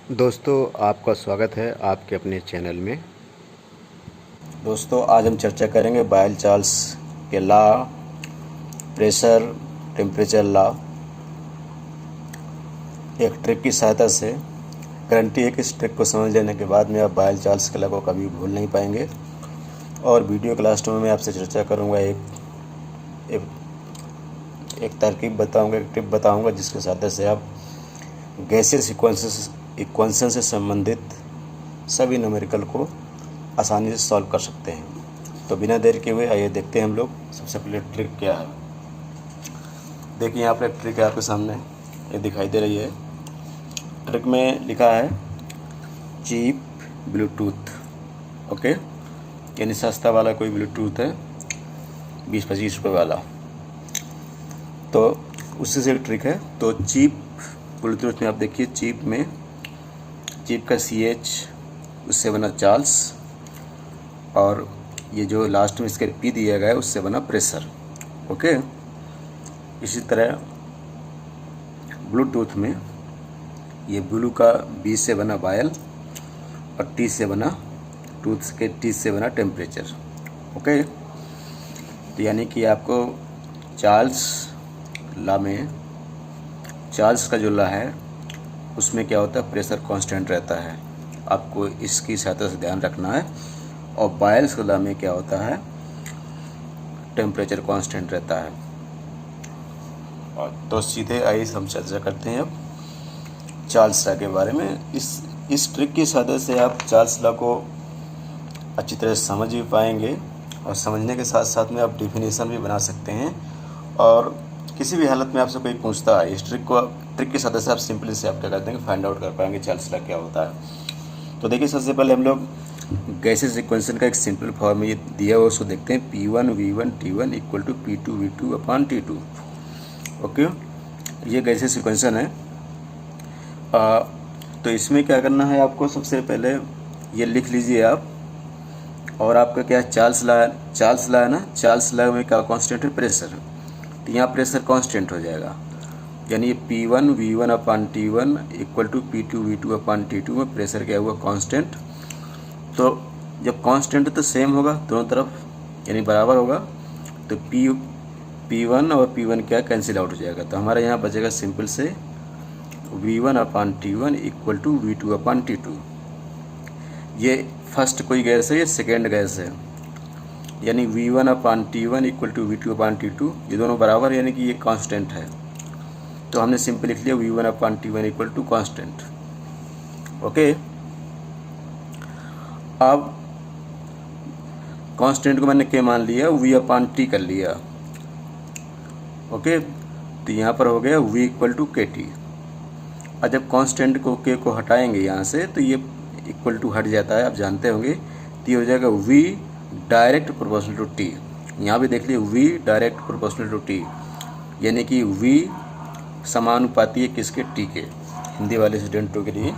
दोस्तों, आपका स्वागत है आपके अपने चैनल में। दोस्तों, आज हम चर्चा करेंगे बायल चार्ल्स के लॉ, प्रेशर, टेम्परेचर लॉ। एक ट्रिक की सहायता से गारंटी है कि इस ट्रिक को समझ लेने के बाद में आप बायल चार्ल्स के लॉ को कभी भूल नहीं पाएंगे। और वीडियो के लास्ट में मैं आपसे चर्चा करूंगा एक एक तरकीब बताऊंगा, एक टिप बताऊंगा जिसके सहायता से आप गैसियस इक्वेशन से संबंधित सभी न्यूमेरिकल को आसानी से सॉल्व कर सकते हैं। तो बिना देर के हुए आइए देखते हैं हम लोग सबसे पहले ट्रिक क्या है। देखिए यहाँ पर एक ट्रिक है आपके सामने, ये दिखाई दे रही है। ट्रिक में लिखा है चीप ब्लूटूथ। ओके, यानी सस्ता वाला कोई ब्लूटूथ है, 20-25 रुपये वाला। तो उससे से एक ट्रिक है। तो चीप ब्लूटूथ में आप देखिए, चीप का CH, उससे बना चार्ल्स, और ये जो लास्ट में इसके P दिया गया है उससे बना प्रेशर। ओके, इसी तरह ब्लूटूथ में ये ब्लू का B से बना बायल और T से बना T से बना टेम्परेचर। ओके, तो यानी कि आपको चार्ल्स लॉ में, चार्ल्स का जो लॉ है उसमें क्या होता है, प्रेशर कांस्टेंट रहता है। आपको इसकी सहायता से ध्यान रखना है। और बायल्स के लॉ में क्या होता है, टेम्परेचर कांस्टेंट रहता है। और तो सीधे आइए हम चर्चा करते हैं अब चार्ल्स लॉ के बारे में। इस ट्रिक की सहायता से आप चार्ल्स लॉ को अच्छी तरह से समझ भी पाएंगे, और समझने के साथ साथ में आप डिफिनीशन भी बना सकते हैं। और किसी भी हालत में आपसे कोई पूछता है, इस ट्रिक की सहायता से आप सिंपली से आप क्या करते हैं, फाइंड आउट कर पाएंगे चार्ल्स लॉ क्या होता है। तो देखिए, सबसे पहले हम लोग गैसेस इक्वेशन का एक सिंपल फॉर्म ये दिया हुआ उसको देखते हैं। P1 V1 T1 equal to P2 V2 upon T2। Okay, ये गैसेस इक्वेशन है। तो इसमें क्या करना है आपको, सबसे पहले ये लिख लीजिए आप। और आपका क्या है, चार्ल्स लॉ है ना। चार्ल्स लॉ में क्या कांस्टेंट है, प्रेशर। तो यहाँ प्रेशर कांस्टेंट हो जाएगा, यानी P1 V1 upon T1 equal to P2 V2 upon T2 में प्रेशर क्या हुआ, कांस्टेंट। तो जब कांस्टेंट तो सेम होगा दोनों तरफ, यानी बराबर होगा, तो P1 और P1 क्या कैंसिल आउट हो जाएगा। तो हमारे यहाँ बचेगा सिंपल से V1 upon T1 equal to V2 upon T2। ये फर्स्ट कोई गैस है, ये सेकेंड गैस है, यानी V1 upon T1 equal to V2 upon T2, ये दोनों बराबर, यानी कि ये कांस्टेंट है। तो हमने सिंपल लिख लिया V1 upon T1 equal to constant. Okay, अब कांस्टेंट को मैंने क्या मान लिया, V अपॉन T कर लिया। ओके, तो यहाँ पर हो गया V इक्वल टू KT। और जब कांस्टेंट को K को हटाएंगे यहाँ से, तो ये इक्वल टू हट जाता है, आप जानते होंगे। तो ये हो जाएगा V direct proportional to T। यहाँ भी देख लीजिए V direct proportional to T, यानी कि V समानुपाती है किसके, T के। हिंदी वाले स्टूडेंटों के लिए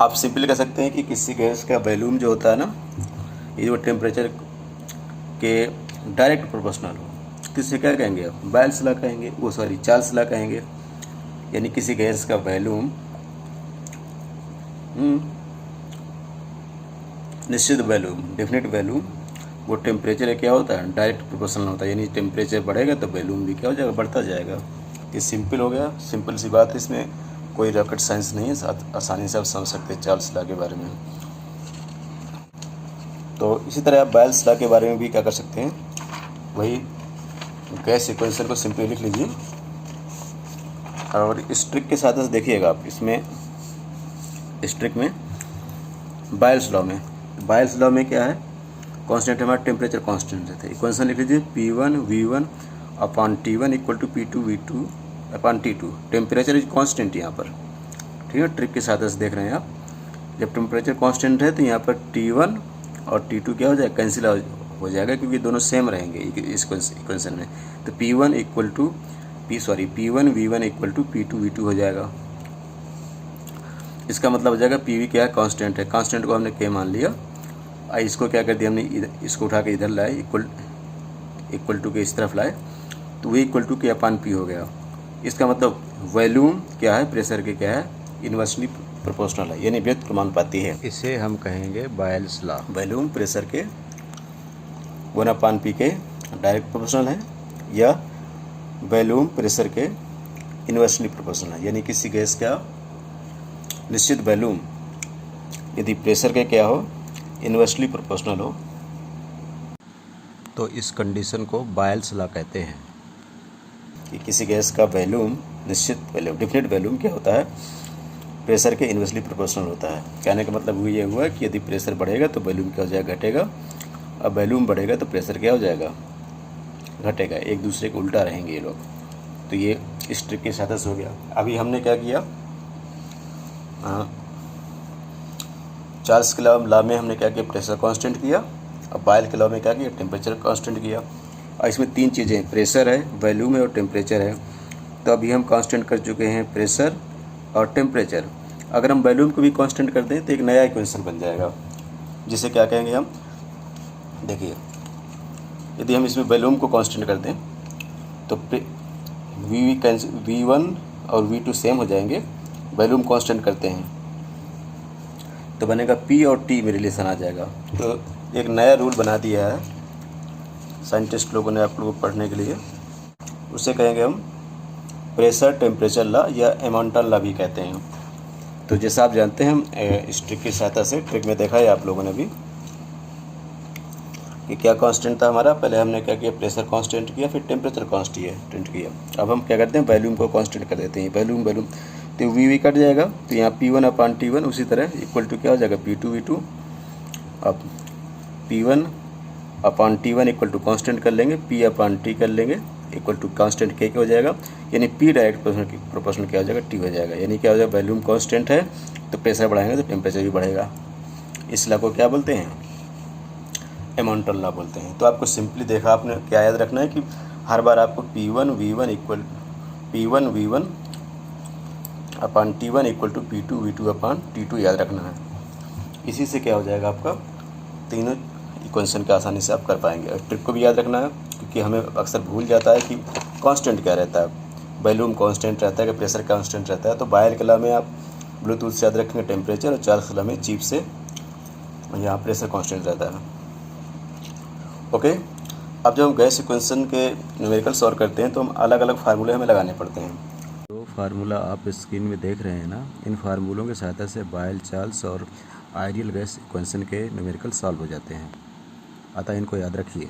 आप सिंपल कह सकते हैं कि किसी गैस का वॉल्यूम जो होता है ना, ये जो टेम्परेचर के डायरेक्ट प्रोपोर्शनल हो, तो इसे क्या कहेंगे आप, बायल्स लॉ कहेंगे, वो सॉरी चार्ल्स लॉ कहेंगे। यानी किसी गैस का वॉल्यूम निश्चित वॉल्यूम, डेफिनेट वॉल्यूम, वो टेम्परेचर क्या होता है, डायरेक्ट प्रोपोर्शनल होता है। यानी टेम्परेचर बढ़ेगा तो वॉल्यूम भी क्या हो जाएगा, बढ़ता जाएगा। ये सिंपल हो गया, सिंपल सी बात है, इसमें कोई रॉकेट साइंस नहीं है, आसानी से आप समझ सकते हैं चार्ल्स लॉ के बारे में। तो इसी तरह आप बायल्स लॉ के बारे में भी क्या कर सकते हैं, वही गैस इक्वेशन को सिंपली लिख लीजिए। और इस ट्रिक के साथ देखिएगा आप, इसमें इस ट्रिक में बायल्स लॉ में क्या है, कांस्टेंट हमारा टेम्परेचर कांस्टेंट रहता है। इक्वेशन लिख लीजिए P1 V1 upon T1 equal to P2 V2 upon T2। Temperature is constant यहाँ पर, ठीक है। ट्रिक के साथ देख रहे हैं आप, जब टेम्परेचर कांस्टेंट है तो यहाँ पर T1 और T2 क्या हो जाएगा, कैंसिल हो जाएगा, क्योंकि दोनों सेम रहेंगे इस इक्वेशन में। तो P1 V1 equal to P2 V2 हो जाएगा। इसका मतलब हो जाएगा PV क्या है, कांस्टेंट है। कांस्टेंट को हमने K मान लिया, इसको क्या कर दिया हमने, इसको उठा के इधर लाए, इक्वल टू के इस तरफ लाए, तो V equal to K upon P हो गया। इसका मतलब वॉल्यूम क्या है, प्रेशर के क्या है, इन्वर्सली प्रोपोर्शनल है, यानी व्यक्त क्रमानुपाती है। इसे हम कहेंगे बायल्स लॉ। वॉल्यूम प्रेशर के 1/p के डायरेक्ट प्रोपोर्शनल है, या वॉल्यूम प्रेशर के इन्वर्सली प्रोपोर्शनल है, यानी किसी गैस का निश्चित वॉल्यूम यदि प्रेशर के क्या हो, इन्वर्सली प्रोपोर्शनल हो, तो इस कंडीशन को बायल्स लॉ कहते हैं। कि किसी गैस का वॉल्यूम निश्चित वॉल्यूम डेफिनेट वॉल्यूम क्या होता है, प्रेशर के इन्वर्सली प्रोपोर्शनल होता है। कहने का मतलब ये हुआ कि यदि प्रेशर बढ़ेगा तो वॉल्यूम क्या हो जाएगा, घटेगा, अब वॉल्यूम बढ़ेगा तो प्रेशर क्या हो जाएगा, घटेगा। एक दूसरे के उल्टा रहेंगे ये लोग। तो ये इस ट्रिक के साथ हो गया। अभी हमने क्या किया, चार्ल्स के लॉ में हमने क्या किया, प्रेशर कांस्टेंट किया। अब बायल के लॉ में क्या किया, टेम्परेचर कांस्टेंट किया। और इसमें तीन चीज़ें, प्रेशर है, वॉल्यूम है और टेम्परेचर है। तो अभी हम कांस्टेंट कर चुके हैं प्रेशर और टेम्परेचर। अगर हम वॉल्यूम को भी कांस्टेंट कर दें तो एक नया इक्वेशन बन जाएगा, जिसे क्या कहेंगे हम, देखिए यदि हम इसमें वॉल्यूम को कांस्टेंट कर दें तो V1 और V2 सेम हो जाएंगे। वॉल्यूम कांस्टेंट करते हैं तो बनेगा P और T में रिलेशन आ जाएगा। तो एक नया रूल बना दिया है साइंटिस्ट लोगों ने आप लोगों को पढ़ने के लिए, उसे कहेंगे हम प्रेशर टेम्परेचर लॉ या एमॉन्टन लॉ भी कहते हैं। तो जैसा आप जानते हैं, हम इस ट्रिक की सहायता से, ट्रिक में देखा है आप लोगों ने भी कि क्या कांस्टेंट था हमारा। पहले हमने क्या किया, प्रेशर कांस्टेंट किया, फिर टेम्परेचर कांस्टेंट किया। अब हम क्या करते हैं, वॉल्यूम को कांस्टेंट कर देते हैं। वॉल्यूम तो वी कट जाएगा, तो यहाँ P1/T1 उसी तरह इक्वल टू क्या हो जाएगा, P2V2। अब P1/T1 इक्वल टू कांस्टेंट कर लेंगे, P/T कर लेंगे इक्वल टू कांस्टेंट K क्या हो जाएगा, यानी P डायरेक्ट प्रोपोर्शनल क्या हो जाएगा, T हो जाएगा। यानी क्या हो जाएगा, वॉल्यूम कांस्टेंट है तो प्रेशर बढ़ाएंगे तो टेम्परेचर भी बढ़ेगा। इस लॉ को क्या बोलते हैं, एमॉन्टन लॉ बोलते हैं। तो आपको सिंपली देखा, आपने क्या याद रखना है कि हर बार आपको P1V1 upon T1 equal to P2V2 upon T2 याद रखना है। इसी से क्या हो जाएगा, आपका तीनों इक्वेशन के आसानी से आप कर पाएंगे। और ट्रिक को भी याद रखना है, क्योंकि हमें अक्सर भूल जाता है कि कांस्टेंट क्या रहता है, वॉल्यूम कांस्टेंट रहता है कि प्रेशर कांस्टेंट रहता है। तो बायल के लॉ में आप ब्लूटूथ से याद रखेंगे टेम्परेचर, और चार्ल्स के लॉ में चीप से यहाँ प्रेशर कांस्टेंट रहता है। ओके, अब जब हम गैस इक्वेशन के न्यूमेरिकल सॉल्व करते हैं तो हम अलग अलग फार्मूले हमें लगाने पड़ते हैं। जो फार्मूला आप स्क्रीन में देख रहे हैं ना, इन फार्मूलों की सहायता से बायल, चार्ल्स और आइडियल गैस इक्वेशन के न्यूमेरिकल सॉल्व हो जाते हैं। अतः इनको याद रखिए।